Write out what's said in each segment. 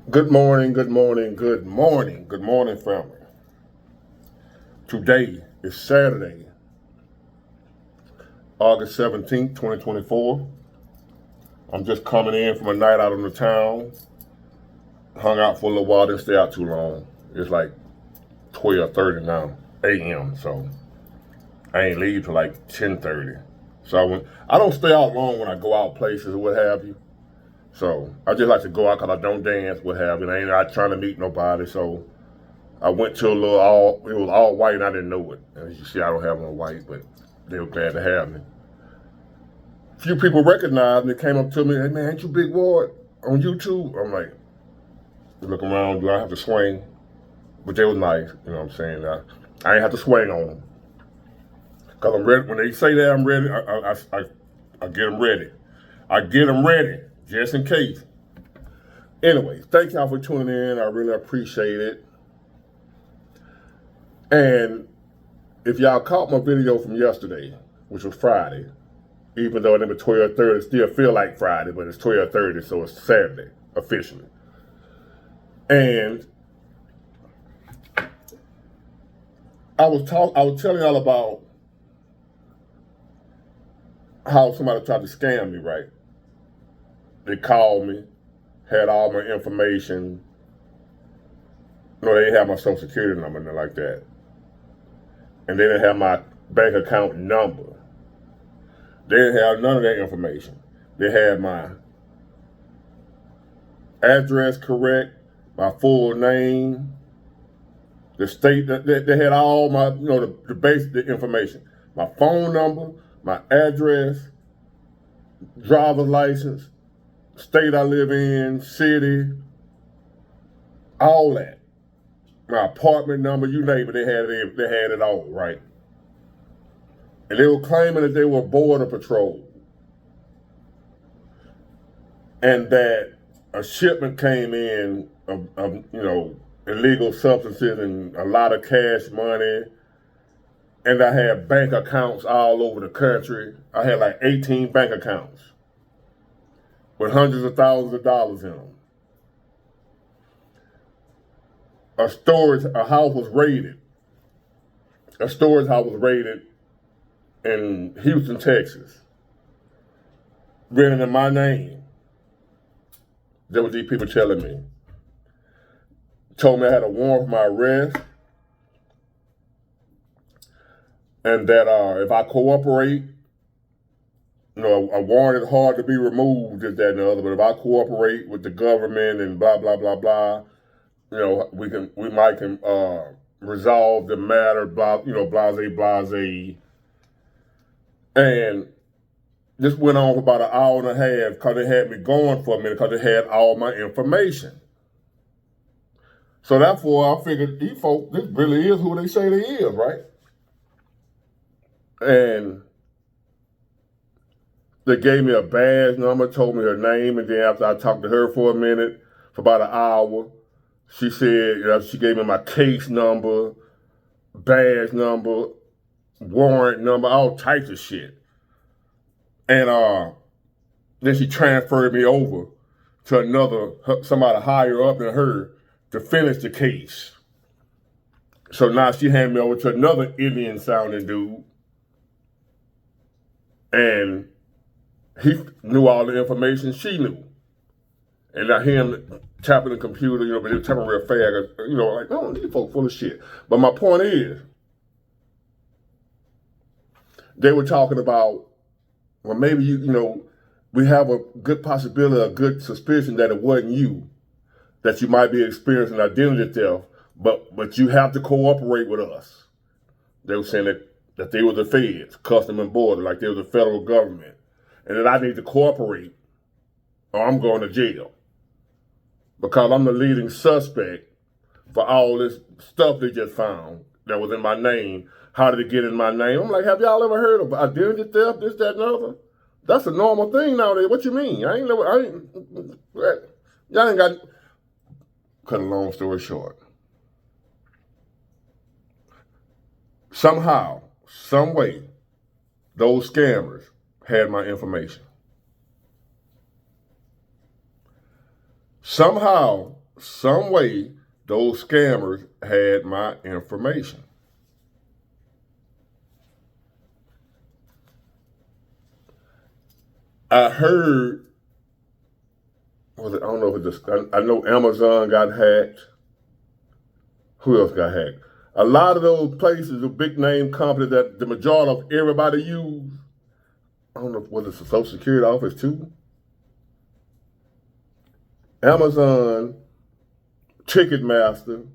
Good morning, good morning, good morning, good morning, family. Today is Saturday, August 17th, 2024. I'm just coming in from a night out in the town. Hung out for a little while, didn't stay out too long. It's like 12:30 now, a.m., so I ain't leave till like 10:30. So I don't stay out long when I go out places or what have you. So I just like to go out because I don't dance, what have you. And I ain't out trying to meet nobody, so I went to it was all white and I didn't know it. As you see, I don't have no white, but they were glad to have me. A few people recognized me, came up to me, hey man, ain't you Big Ward on YouTube? I'm like, looking around, do I have to swing? But they was nice, you know what I'm saying? I ain't have to swing on them. Because I'm ready, when they say that I'm ready, I get them ready. I get them ready, just in case. Anyway, thank y'all for tuning in. I really appreciate it. And if y'all caught my video from yesterday, which was Friday, even though it was 12:30, it still feel like Friday, but it's 12:30, so it's Saturday officially. And I was telling y'all about how somebody tried to scam me, right? They called me, had all my information. No, they didn't have my social security number, nothing like that. And they didn't have my bank account number. They didn't have none of that information. They had my address correct, my full name, the state that they had all my, the basic information, my phone number, my address, driver's license, state I live in, city, all that, my apartment number, you name it, they had it all, right? And they were claiming that they were border patrol, and that a shipment came in of illegal substances and a lot of cash money. And I had bank accounts all over the country. I had like 18 bank accounts with hundreds of thousands of dollars in them. A house was raided. A storage house was raided in Houston, Texas. Written in my name. That was these people telling me. Told me I had a warrant for my arrest. And that if I cooperate, a warrant is hard to be removed, this, that, and the other. But if I cooperate with the government and blah, blah, blah, blah, we might can resolve the matter, blah, blase, blase. And this went on for about an hour and a half because they had me going for a minute because they had all my information. So therefore, I figured these folks, this really is who they say they is, right? And they gave me a badge number, told me her name, and then after I talked to her for a minute, for about an hour, she said, she gave me my case number, badge number, warrant number, all types of shit. And then she transferred me over to somebody higher up than her to finish the case. So now she handed me over to another Indian sounding dude. And he knew all the information she knew. And now him tapping the computer, but they were tapping real fast, like, no, these folks full of shit. But my point is, they were talking about, well, maybe we have a good possibility, a good suspicion that it wasn't you, that you might be experiencing identity theft, but you have to cooperate with us. They were saying that they were the feds, Custom and Border, like they were the federal government, and that I need to cooperate or I'm going to jail because I'm the leading suspect for all this stuff they just found that was in my name. How did it get in my name? I'm like, have y'all ever heard of identity theft, this, that, and other? That's a normal thing nowadays. What you mean? Y'all ain't got, cut a long story short. Somehow, some way, those scammers had my information. Somehow, some way, those scammers had my information. I heard, I don't know if it's I know Amazon got hacked. Who else got hacked? A lot of those places, the big name companies that the majority of everybody use, I don't know whether it's a Social Security office too. Amazon, Ticketmaster.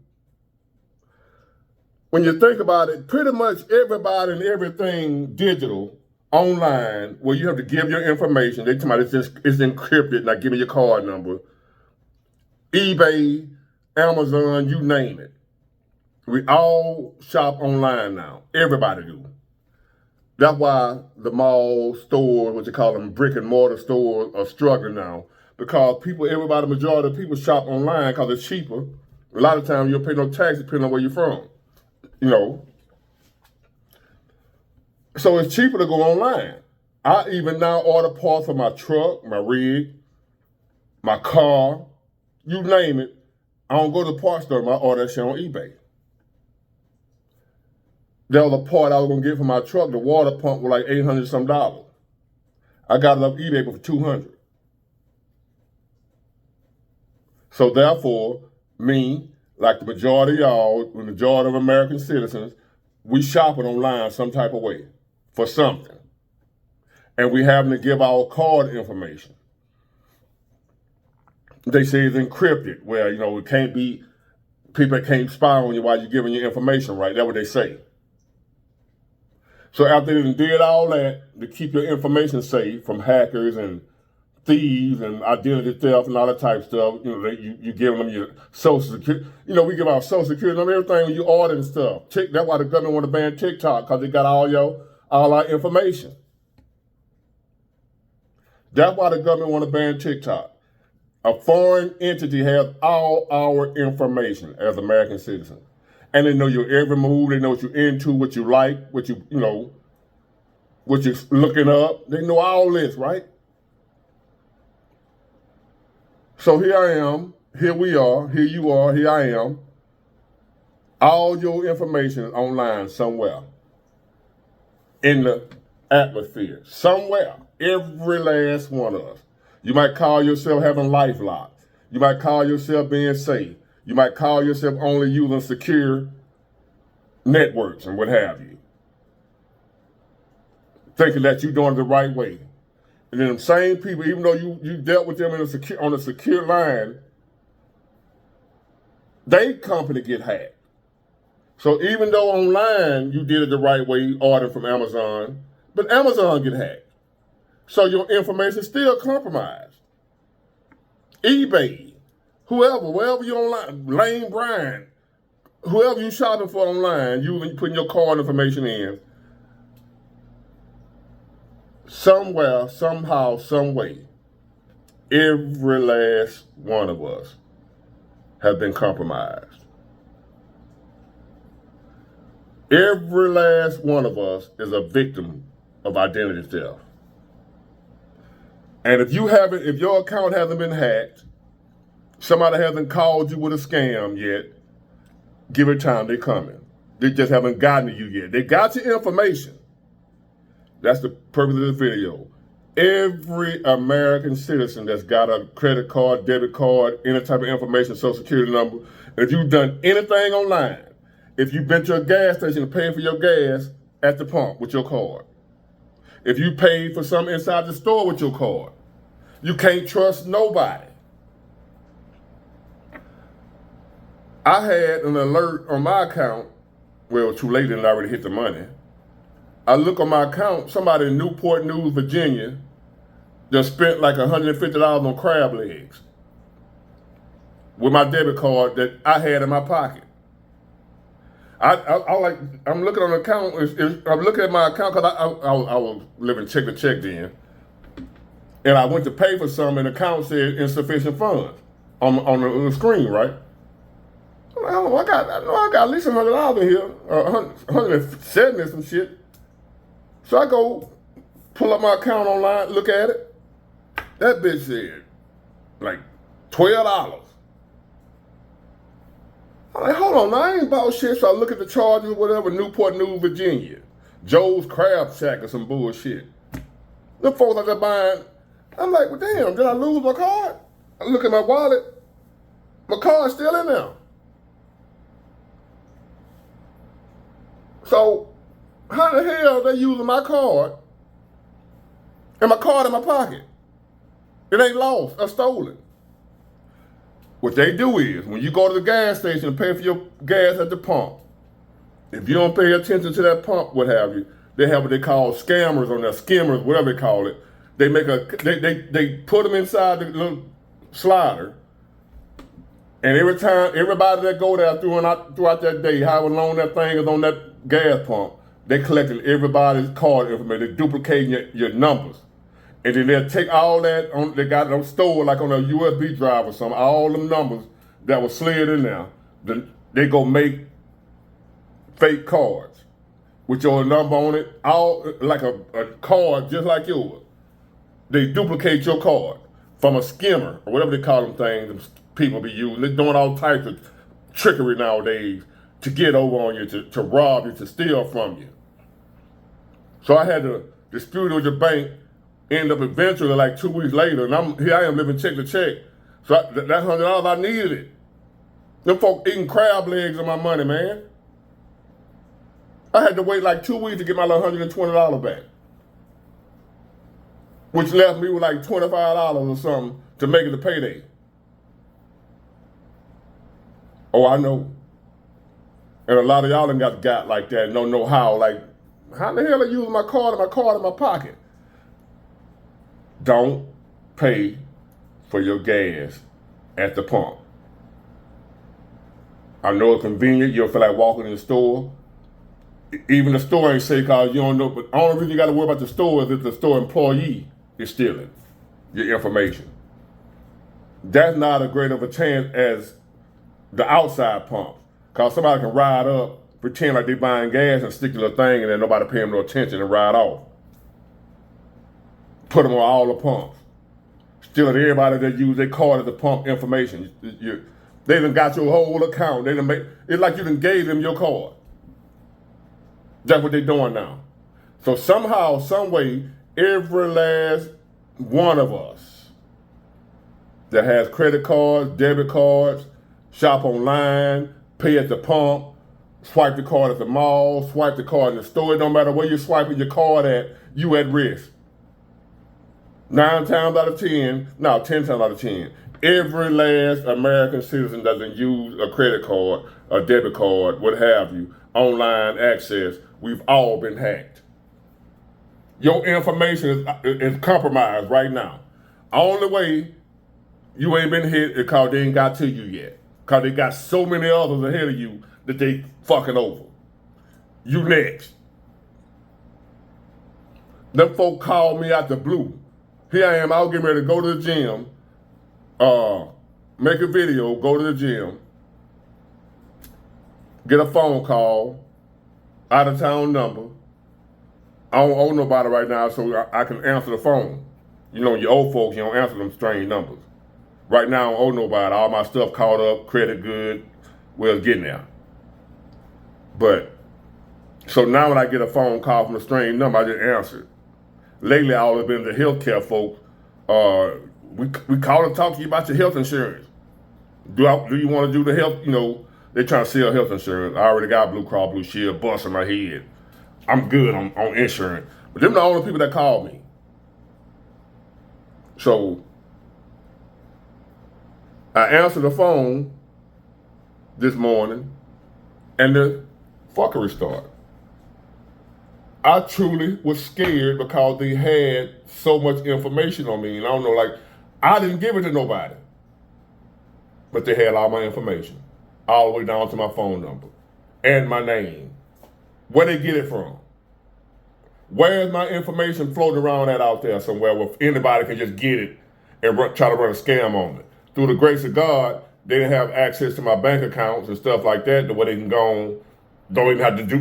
When you think about it, pretty much everybody and everything digital, online, where you have to give your information. They tell me it's encrypted, now give me your card number. eBay, Amazon, you name it. We all shop online now. Everybody do. That's why the mall stores, what you call them brick and mortar stores, are struggling now. Because everybody, majority of people shop online because it's cheaper. A lot of times you don't pay no tax depending on where you're from. You know. So it's cheaper to go online. I even now order parts for my truck, my rig, my car, you name it. I don't go to the parts store, I order that shit on eBay. The other part I was gonna get for my truck, the water pump was like $800 some. I got it off eBay for $200. So therefore, me, like the majority of y'all, the majority of American citizens, we shopping online some type of way for something. And we having to give our card information. They say it's encrypted, where, it can't be, people can't spy on you while you're giving your information, right? That's what they say. So after they did all that to keep your information safe from hackers and thieves and identity theft and all that type of stuff, you give them your social security. We give our social security number, everything when you order and stuff. That's why the government want to ban TikTok, because they got all our information. That's why the government want to ban TikTok. A foreign entity has all our information as American citizens. And they know your every move, they know what you're into, what you like, what you're looking up. They know all this, right? So here I am, here we are, here you are, here I am. All your information is online somewhere. In the atmosphere, somewhere. Every last one of us. You might call yourself having LifeLock. You might call yourself being safe. You might call yourself only using secure networks and what have you. Thinking that you're doing it the right way. And then the same people, even though you dealt with them on a secure line, they company get hacked. So even though online you did it the right way, ordering from Amazon, but Amazon get hacked. So your information still compromised. eBay, wherever you're online, Lane Bryant, whoever you shopping for online, you putting your card information in, somewhere, somehow, some way, every last one of us have been compromised. Every last one of us is a victim of identity theft. And if your account hasn't been hacked, somebody hasn't called you with a scam yet, give it time, they're coming. They just haven't gotten to you yet. They got your information. That's the purpose of this video. Every American citizen that's got a credit card, debit card, any type of information, social security number, if you've done anything online, if you've been to a gas station and paid for your gas at the pump with your card, if you paid for something inside the store with your card, you can't trust nobody. I had an alert on my account. Well, too late and I already hit the money. I look on my account, somebody in Newport News, Virginia, just spent like $150 on crab legs with my debit card that I had in my pocket. I'm looking on the account. I'm looking at my account because I was living check to check then, and I went to pay for something, and the account said insufficient funds on the screen, right? I know I got at least $100 in here, 170 or some shit. So I go pull up my account online, look at it. That bitch said like $12. I'm like, hold on, I ain't bought shit. So I look at the charges or whatever, Newport News, Virginia. Joe's Crab Shack or some bullshit. The folks out there buying, I'm like, well, damn, did I lose my card? I look at my wallet, my card's still in there. So, how the hell they using my card and my card in my pocket? It ain't lost or stolen. What they do is, when you go to the gas station and pay for your gas at the pump, if you don't pay attention to that pump, what have you, they have what they call scammers on there, skimmers, whatever they call it. They make they put them inside the little slider, and every time, everybody that go there throughout that day, however long that thing is on that gas pump, they collecting everybody's card information, they duplicating your numbers. And then they'll take all that, they got it stored like on a USB drive or something, all them numbers that were slid in there, they go make fake cards with your number on it, all like a card just like yours. They duplicate your card from a skimmer, or whatever they call them things people be using. They're doing all types of trickery nowadays to get over on you, to rob you, to steal from you. So I had to dispute with the bank. End up eventually like 2 weeks later, and here I am living check to check. So that $100, I needed it. Them folk eating crab legs on my money, man. I had to wait like 2 weeks to get my $120 back, which left me with like $25 or something to make it to payday. Oh, I know. And a lot of y'all done got like that and don't know how. Like, how the hell are you using my card in my pocket? Don't pay for your gas at the pump. I know it's convenient. You'll feel like walking in the store. Even the store ain't safe because you don't know. But the only reason you got to worry about the store is if the store employee is stealing your information. That's not as great of a chance as the outside pumps. Because somebody can ride up, pretend like they buying gas and stick to the thing and then nobody pay them no attention and ride off. Put them on all the pumps. Stealing everybody that use their card at the pump information. They done got your whole account. They done it's like you done gave them your card. That's what they doing now. So somehow, some way, every last one of us that has credit cards, debit cards, shop online, pay at the pump, swipe the card at the mall, swipe the card in the store, it don't matter where you're swiping your card at, you at risk. 10 times out of 10, every last American citizen doesn't use a credit card, a debit card, what have you, online access, we've all been hacked. Your information is compromised right now. Only way you ain't been hit is because they ain't got to you yet. Because they got so many others ahead of you that they fucking over. You next. Them folk called me out the blue. Here I am, I was getting ready to go to the gym, make a video, go to the gym, get a phone call, out of town number. I don't owe nobody right now, so I can answer the phone. You know, you old folks, you don't answer them strange numbers. Right now, I don't owe nobody. All my stuff caught up, credit good, well, getting there. But, so now when I get a phone call from a strange number, I just answer it. Lately, I always been the healthcare folk. We call and talk to you about your health insurance. Do you want to do the health? You know, they trying to sell health insurance. I already got Blue Cross Blue Shield busting my head. I'm good on insurance. But them the only people that call me. So I answered the phone this morning, and the fuckery started. I truly was scared because they had so much information on me. And I don't know, like, I didn't give it to nobody. But they had all my information. All the way down to my phone number. And my name. Where they get it from? Where's my information floating around out there somewhere where anybody can just get it and try to run a scam on it? Through the grace of God, they didn't have access to my bank accounts and stuff like that, the way they can go on, they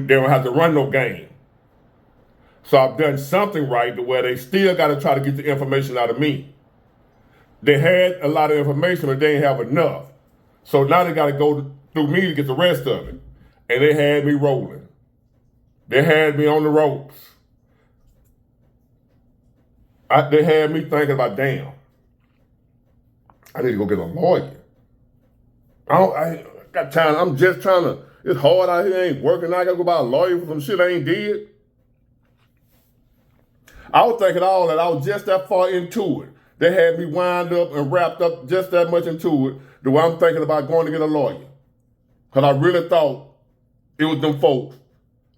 don't have to run no game. So I've done something right to where they still got to try to get the information out of me. They had a lot of information, but they didn't have enough. So now they got to go through me to get the rest of it. And they had me rolling. They had me on the ropes. They had me thinking about, damn, I need to go get a lawyer. I ain't got time. I'm just trying to, it's hard out here, ain't working. I gotta go buy a lawyer for some shit I ain't did. I was thinking all that. I was just that far into it. They had me wind up and wrapped up just that much into it, the way I'm thinking about going to get a lawyer. Because I really thought it was them folks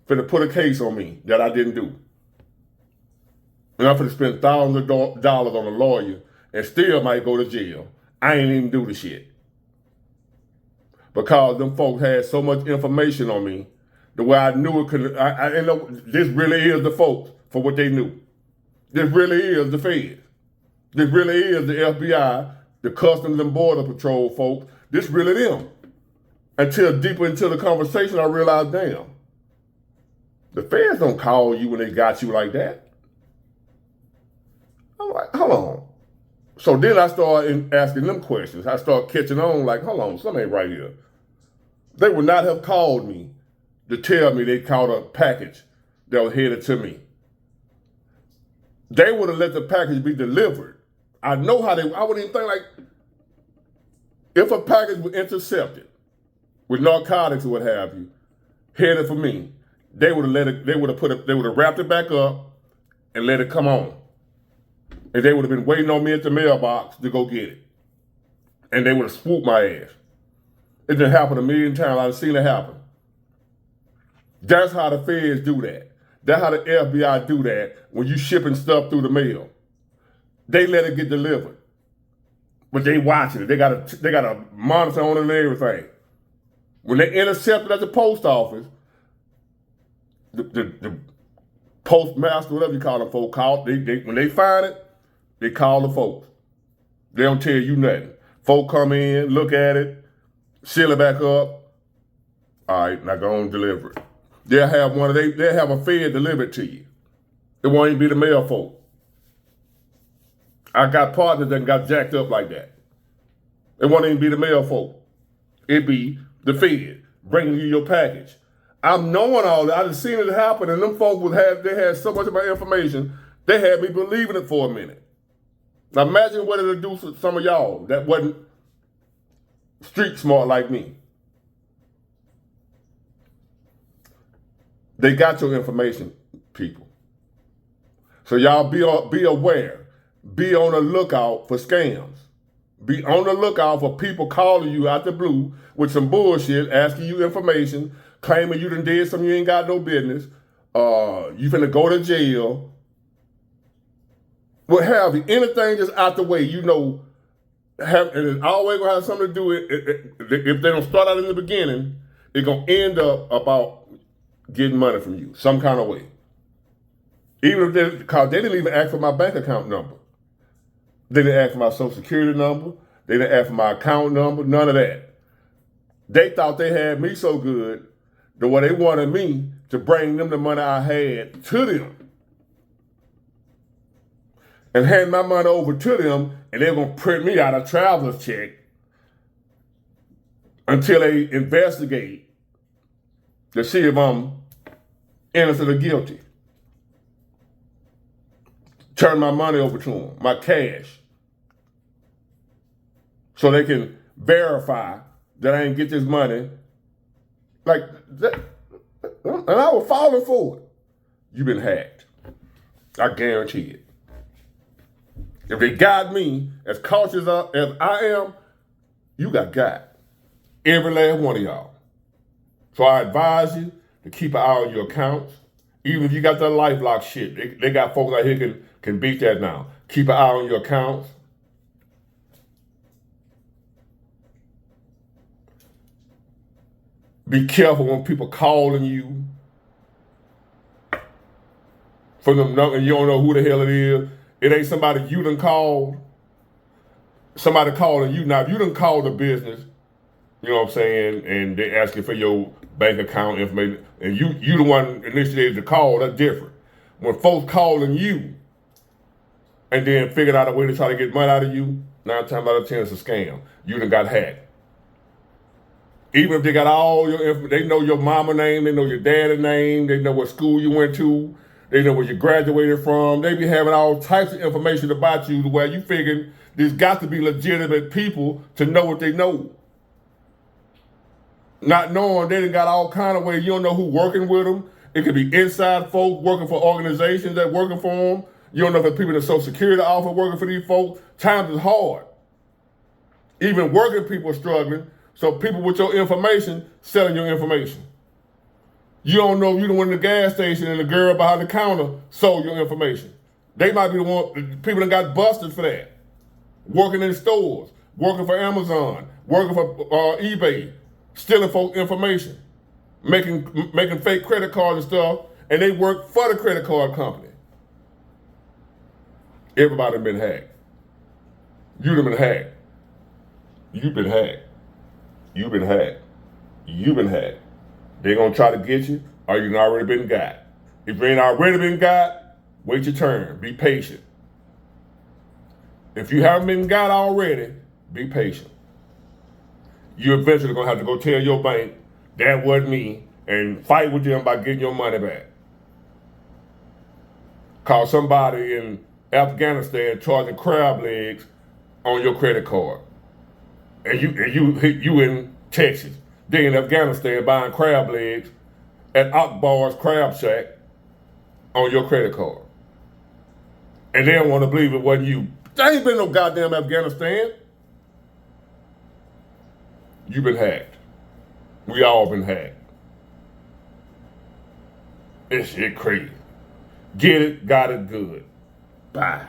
finna put a case on me that I didn't do. And I'm finna spend thousands of dollars on a lawyer and still might go to jail. I ain't even do the shit. Because them folks had so much information on me, the way I knew it could, I know this really is the folks for what they knew. This really is the Feds. This really is the FBI, the Customs and Border Patrol folks. This really them. Until deeper into the conversation, I realized, damn, the Feds don't call you when they got you like that. I'm like, hold on. So then I started asking them questions. I started catching on like, hold on, something ain't right here. They would not have called me to tell me they caught a package that was headed to me. They would have let the package be delivered. I know how I wouldn't even think like, if a package was intercepted with narcotics or what have you, headed for me, they would have wrapped it back up and let it come on. And they would have been waiting on me at the mailbox to go get it. And they would have swooped my ass. It done happened a million times. I've seen it happen. That's how the Feds do that. That's how the FBI do that when you shipping stuff through the mail. They let it get delivered. But they watching it. They got a monitor on it and everything. When they intercept it at the post office, the postmaster, whatever you call them folks, when they find it, they call the folks. They don't tell you nothing. Folk come in, look at it, seal it back up. All right, now go on deliver it. They'll have a Fed deliver it to you. It won't even be the mail folk. I got partners that got jacked up like that. It won't even be the mail folk. It be the Fed bringing you your package. I'm knowing all that. I done seen it happen, and them folk they had so much of my information, they had me believing it for a minute. Now imagine what it'll do for some of y'all that wasn't street smart like me. They got your information, people. So y'all be aware. Be on the lookout for scams. Be on the lookout for people calling you out the blue with some bullshit, asking you information, claiming you done did something you ain't got no business. You finna go to jail. What have you? Anything just out the way, you know, and it's always gonna have something to do with it. If they don't start out in the beginning, it's gonna end up about getting money from you, some kind of way. Even if because they didn't even ask for my bank account number. They didn't ask for my social security number. They didn't ask for my account number, none of that. They thought they had me so good that what they wanted me to bring them the money I had to them. And hand my money over to them, and they're gonna print me out a traveler's check until they investigate to see if I'm innocent or guilty. Turn my money over to them, my cash, so they can verify that I ain't get this money. Like that, and I was falling for it. You've been hacked. I guarantee it. If they got me as cautious as I am, you got. Every last one of y'all. So I advise you to keep an eye on your accounts. Even if you got that LifeLock shit, they got folks out here can beat that now. Keep an eye on your accounts. Be careful when people calling you from them, and you don't know who the hell it is. It ain't somebody you done called. Somebody calling you. Now, if you done called the business, you know what I'm saying, and they asking for your bank account information, and you the one initiated the call, that's different. When folks calling you and then figured out a way to try to get money out of you, 9 times out of 10 it's a scam. You done got hacked. Even if they got all your information, they know your mama name, they know your daddy name, they know what school you went to, they know where you graduated from. They be having all types of information about you to where you figure there's got to be legitimate people to know what they know. Not knowing they done got all kind of ways. You don't know who working with them. It could be inside folks working for organizations that working for them. You don't know if it's people in the Social Security office working for these folks. Times is hard. Even working people are struggling. So people with your information selling your information. You don't know if you the one in the gas station and the girl behind the counter sold your information. They might be the one, people that got busted for that. Working in stores, working for Amazon, working for eBay, stealing folk information, making fake credit cards and stuff, and they work for the credit card company. Everybody been hacked. You done been hacked. You've been hacked. You've been hacked. You've been hacked. They're going to try to get you, or you've already been got. If you ain't already been got, wait your turn. Be patient. If you haven't been got already, be patient. You eventually going to have to go tell your bank, that wasn't me, and fight with them by getting your money back. Call somebody in Afghanistan charging crab legs on your credit card. And you in Texas. They in Afghanistan buying crab legs at Akbar's Crab Shack on your credit card. And they don't want to believe it wasn't you. There ain't been no goddamn Afghanistan. You've been hacked. We all been hacked. This shit crazy. Get it, got it, good. Bye.